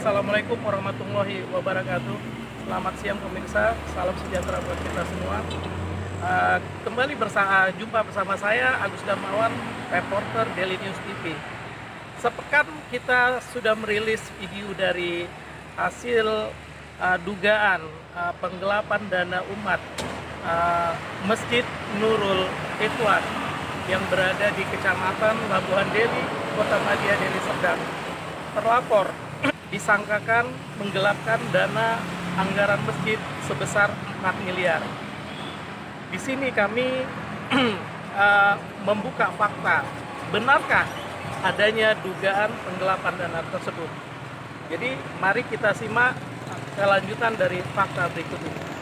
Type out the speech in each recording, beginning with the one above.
Assalamualaikum warahmatullahi wabarakatuh. Selamat siang pemirsa, salam sejahtera buat kita semua. Kembali jumpa bersama saya Agus Darmawan, reporter Daily News TV. Sepekan kita sudah merilis video dari hasil dugaan penggelapan dana umat Masjid Nurul Ikhwan yang berada di Kecamatan Labuhan Deli, Kota Madia, Deli Serdang. Terlapor disangkakan menggelapkan dana anggaran masjid sebesar 4 miliar. Di sini kami membuka fakta, benarkah adanya dugaan penggelapan dana tersebut. Jadi mari kita simak kelanjutan dari fakta berikut ini.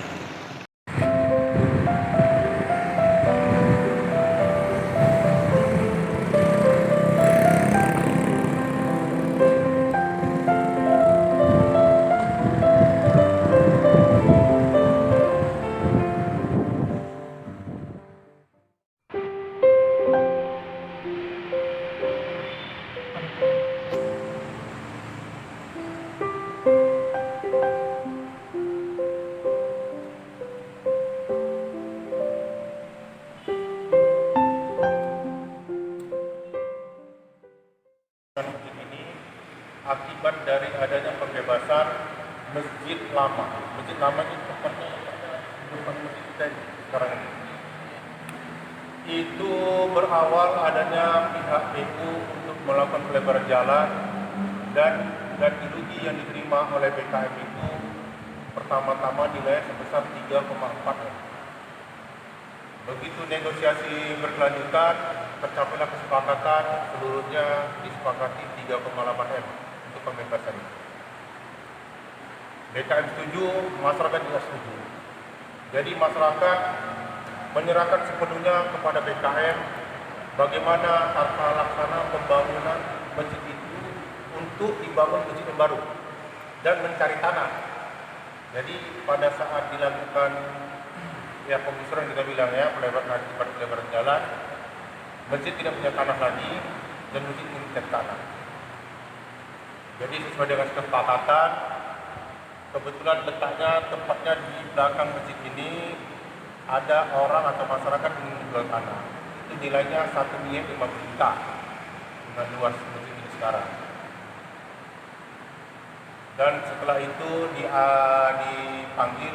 Masjid ini akibat dari adanya pembebasan masjid lama. Masjid lama itu tempatnya depan masjid kita ini sekarang ini. Itu berawal adanya pihak BU untuk melakukan pelebaran jalan dan rugi yang diterima oleh BKM itu pertama-tama nilai sebesar 3,4 M. Begitu negosiasi berkelanjutan, tercapailah kesepakatan seluruhnya disepakati 3,8 M untuk pembebasan itu. BKM setuju, masyarakat juga setuju. Jadi masyarakat menyerahkan sepenuhnya kepada BKM bagaimana tata laksana pembangunan masjid itu untuk dibangun masjid yang baru dan mencari tanah. Jadi pada saat dilakukan penggusuran kita bilang pelebaran jalan, masjid tidak punya tanah lagi dan masjid punya tanah. Jadi sesuai dengan kesepakatan, kebetulan letaknya tempatnya di belakang masjid ini ada orang atau masyarakat yang menjual tanah. Itu nilainya 1,5 juta dengan luas masjid ini sekarang. Dan setelah itu dipanggil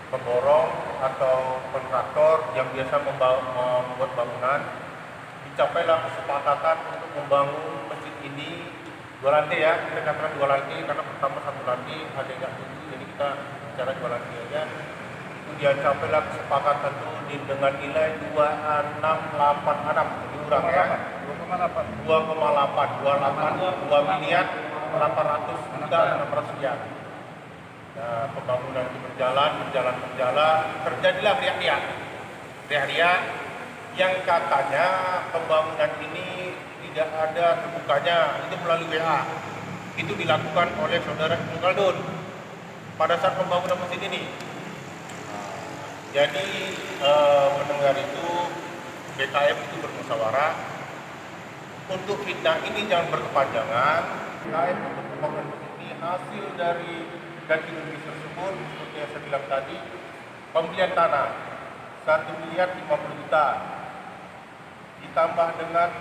pemborong atau kontraktor yang biasa membuat bangunan. Dicapailah kesepakatan untuk membangun masjid ini 2 lantai ya, kita katakan 2 lantai karena pertama 1 lantai ada yang nggak setuju, jadi kita bicara 2 lantai aja. Itu dia capailah kesepakatan itu dengan nilai 2686, diurang ya, 2 miliar 800 juta 600 sekian. Nah, pembangunan itu berjalan, terjadilah riak-riak yang katanya pembangunan ini tidak ada terbukanya, itu melalui WA. Itu dilakukan oleh saudara Ibnu Khaldun pada saat pembangunan masjid ini. Jadi mendengar itu BKM itu bermusyawarah untuk fitnah ini jangan berkepanjangan. BKM untuk pembangunan masjid ini hasil dari ganti rugi tersebut seperti yang saya bilang tadi, pembelian tanah 1,50 miliar juta ditambah dengan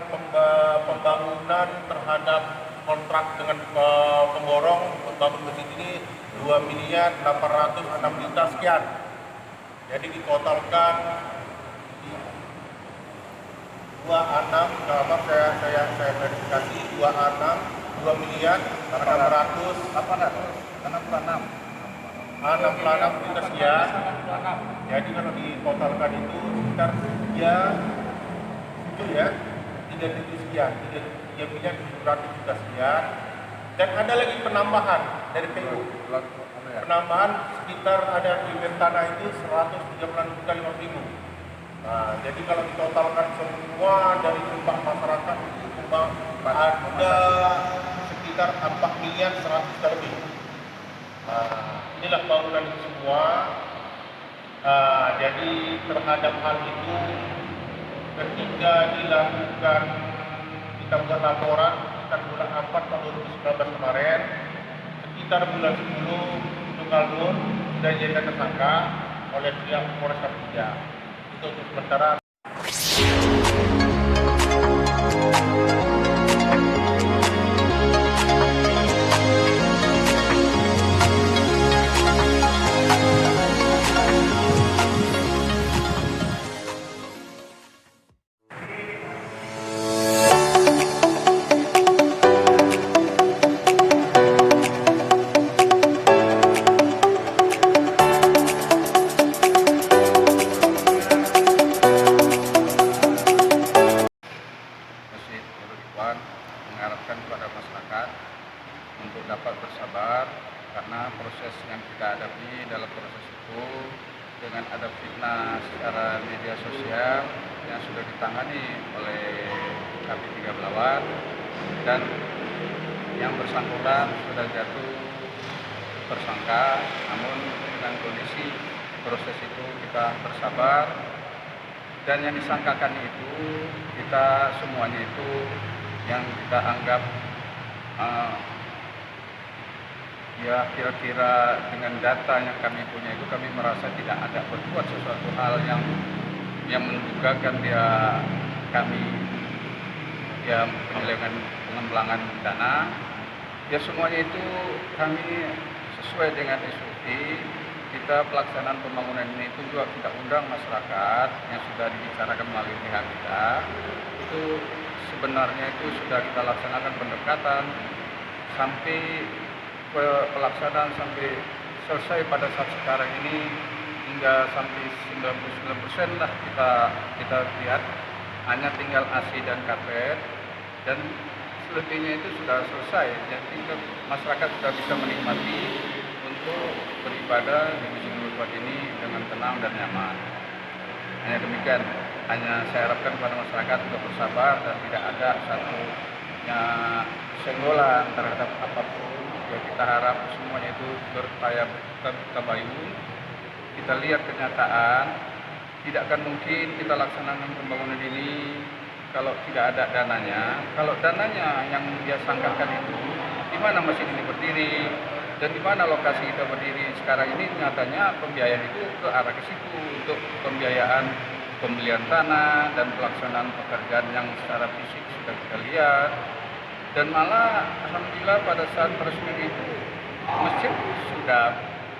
pembangunan terhadap kontrak dengan pemborong membangun masjid ini 2,806 juta sekian. Jadi ditotalkan 26, saya verifikasi 2,666 juta sekian. Jadi kalau ditotalkan itu sekitar 3 sekian, 3,7 juta sekian. Dan ada lagi penambahan dari PU. Penambahan sekitar ada di tanah itu 136.500.000. Nah, jadi kalau ditotalkan semua dari sumbang masyarakat itu ada sekitar 4 miliar 100 juta lebih. Nah, inilah bangunan itu semua. Jadi terhadap hal itu ketika dilakukan kita buat laporan sekitar bulan 4 tahun 2019 kemarin, sekitar bulan 10 Tunggal Nur sudah dijadikan tersangka oleh pihak Polres Kapija. Itu untuk sementara. Masjid Nurul Ikhwan mengharapkan kepada masyarakat untuk dapat bersabar karena proses yang kita hadapi dalam proses itu dengan ada fitnah secara media sosial yang sudah ditangani oleh KP3 Belawan dan yang bersangkutan sudah jatuh tersangka, namun dengan kondisi proses itu kita bersabar dan yang disangkakan itu kita semuanya itu yang kita anggap ya kira-kira dengan data yang kami punya itu kami merasa tidak ada berbuat sesuatu hal yang mendugakan dia kami ya penyelewengan pengembangan dana ya semuanya itu kami sesuai dengan SOP. Kita pelaksanaan pembangunan ini itu juga kita undang masyarakat yang sudah dibicarakan melalui pihak kita. Itu sebenarnya itu sudah kita laksanakan pendekatan sampai pelaksanaan sampai selesai pada saat sekarang ini hingga sampai 99% lah kita lihat hanya tinggal AC dan karpet dan selebihnya itu sudah selesai. Jadi masyarakat sudah bisa menikmati untuk beribadah di Masjid Nurul Ikhwan ini dengan tenang dan nyaman. Hanya demikian, hanya saya harapkan kepada masyarakat untuk bersabar dan tidak ada satunya senggolan terhadap apapun. Ya, kita harap semuanya itu bertabayun. Kita lihat kenyataan, tidak akan mungkin kita laksanakan pembangunan ini kalau tidak ada dananya. Kalau dananya yang dia sangkakan itu, di mana masjid ini berdiri dan di mana lokasi kita berdiri sekarang ini, nyatanya pembiayaan itu ke arah ke situ untuk pembiayaan pembelian tanah dan pelaksanaan pekerjaan yang secara fisik sudah kita lihat. Dan malah alhamdulillah pada saat peresmian itu masjid sudah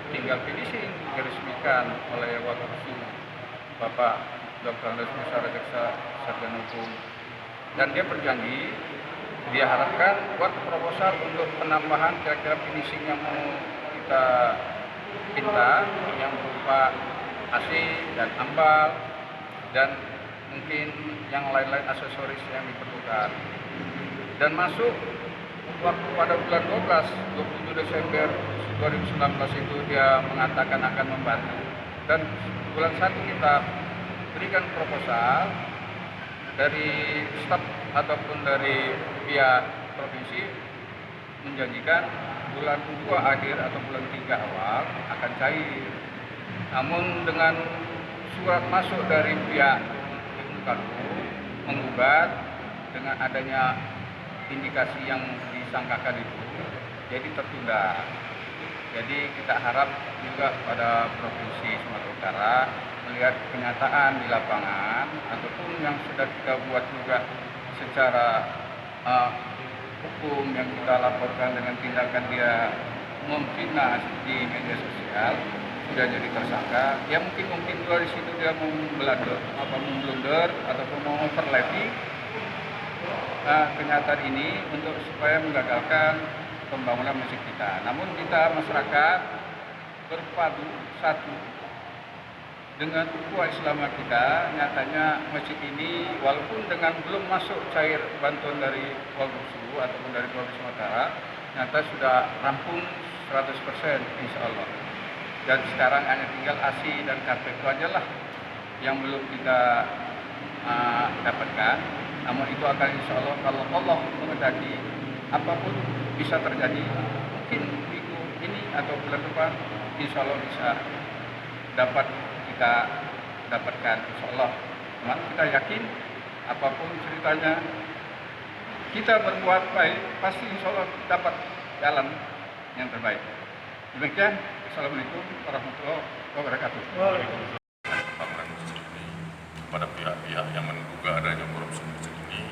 tinggal finishing diresmikan oleh Wakil Bapak Dr. Andes Musara Jaksa Sarjana Hukum, dan dia berjanji dia harapkan buat proposal untuk penambahan kira-kira finishing yang mau kita minta yang berupa AC dan ambal dan mungkin yang lain-lain aksesoris yang diperlukan. Dan masuk waktu pada bulan 27 Desember 2019 itu dia mengatakan akan membantu, dan bulan 1 kita berikan proposal dari staf ataupun dari pihak provinsi menjanjikan bulan 2 akhir atau bulan 3 awal akan cair. Namun dengan surat masuk dari pihak Kalu menggugat dengan adanya indikasi yang disangkakan itu, jadi tertunda. Jadi kita harap juga pada Provinsi Sumatera Utara melihat kenyataan di lapangan ataupun yang sudah kita buat juga secara hukum yang kita laporkan dengan tindakan dia memfitnah di media sosial sudah jadi tersangka. Ya mungkin dari situ dia mau memblunder ataupun mau overlapping kenyataan ini untuk supaya menggagalkan pembangunan masjid kita. Namun kita masyarakat berpadu satu dengan ukhuwah Islam kita. Nyatanya masjid ini walaupun dengan belum masuk cair bantuan dari Wagubsu ataupun dari Provinsi Sumatera, nyata sudah rampung 100% insya Allah. Dan sekarang hanya tinggal AC dan karpet itu aja lah yang belum kita dapatkan. Namun itu akan insya Allah kalau Allah menghendaki apapun bisa terjadi. Mungkin minggu ini atau bulan depan insya Allah bisa dapat kita dapatkan insya Allah. Teman kita yakin apapun ceritanya kita berbuat baik pasti insya Allah dapat jalan yang terbaik. Demikian, Assalamualaikum warahmatullahi wabarakatuh. Waalaikumsalam. Pembangunan masjid ini kepada pihak-pihak yang menduga adanya korupsi di masjid ini,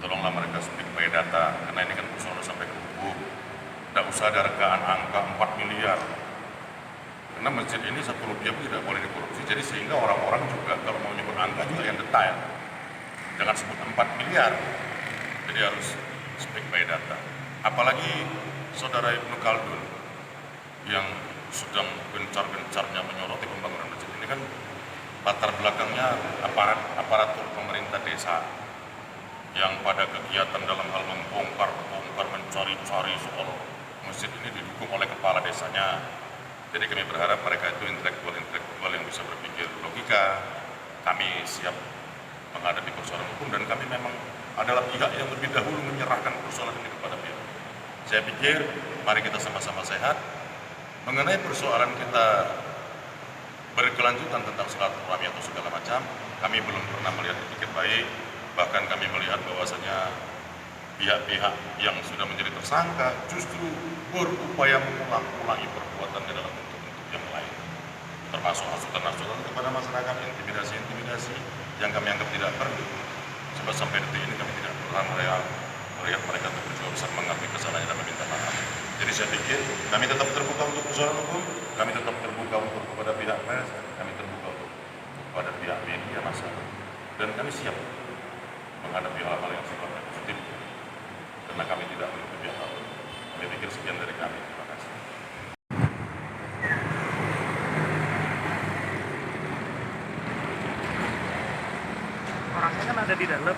tolonglah mereka speak by data, karena ini kan persoalan sampai ke hukum. Tidak usah ada rekaan angka 4 miliar. Karena masjid ini 1 rupiah pun tidak boleh dikorupsi, jadi sehingga orang-orang juga kalau mau nyebut angka juga yang detail. Jangan sebut 4 miliar. Jadi harus speak by data. Apalagi saudara Ibnu Khaldun yang sedang gencar-gencarnya menyoroti pembangunan masjid ini kan latar belakangnya aparatur pemerintah desa yang pada kegiatan dalam hal membongkar, mencari-cari soal masjid ini didukung oleh kepala desanya. Jadi kami berharap mereka itu intelektual yang bisa berpikir logika. Kami siap menghadapi persoalan hukum dan kami memang adalah pihak yang lebih dahulu menyerahkan persoalan ini kepada pihak. Saya pikir mari kita sama-sama sehat. Mengenai persoalan kita berkelanjutan tentang silaturahmi atau segala macam, kami belum pernah melihat etiket baik. Bahkan kami melihat bahwasanya pihak-pihak yang sudah menjadi tersangka justru berupaya mengulangi perbuatan di dalam bentuk-bentuk yang lain, termasuk hasutan-hasutan kepada masyarakat, intimidasi-intimidasi yang kami anggap tidak perlu. Sebab sampai detik ini kami tidak pernah melihat mereka itu berjuang besar mengakui kesalahannya dan meminta maaf. Jadi saya pikir kami tetap terbuka untuk persoalan hukum, kami tetap terbuka untuk kepada pihak pers, kami terbuka untuk kepada pihak media massa, dan kami siap menghadapi hal-hal yang sifatnya positif karena kami tidak menutupi hal. Kami pikir sekian dari kami. Terima kasih. Orangnya kan ada di dalam.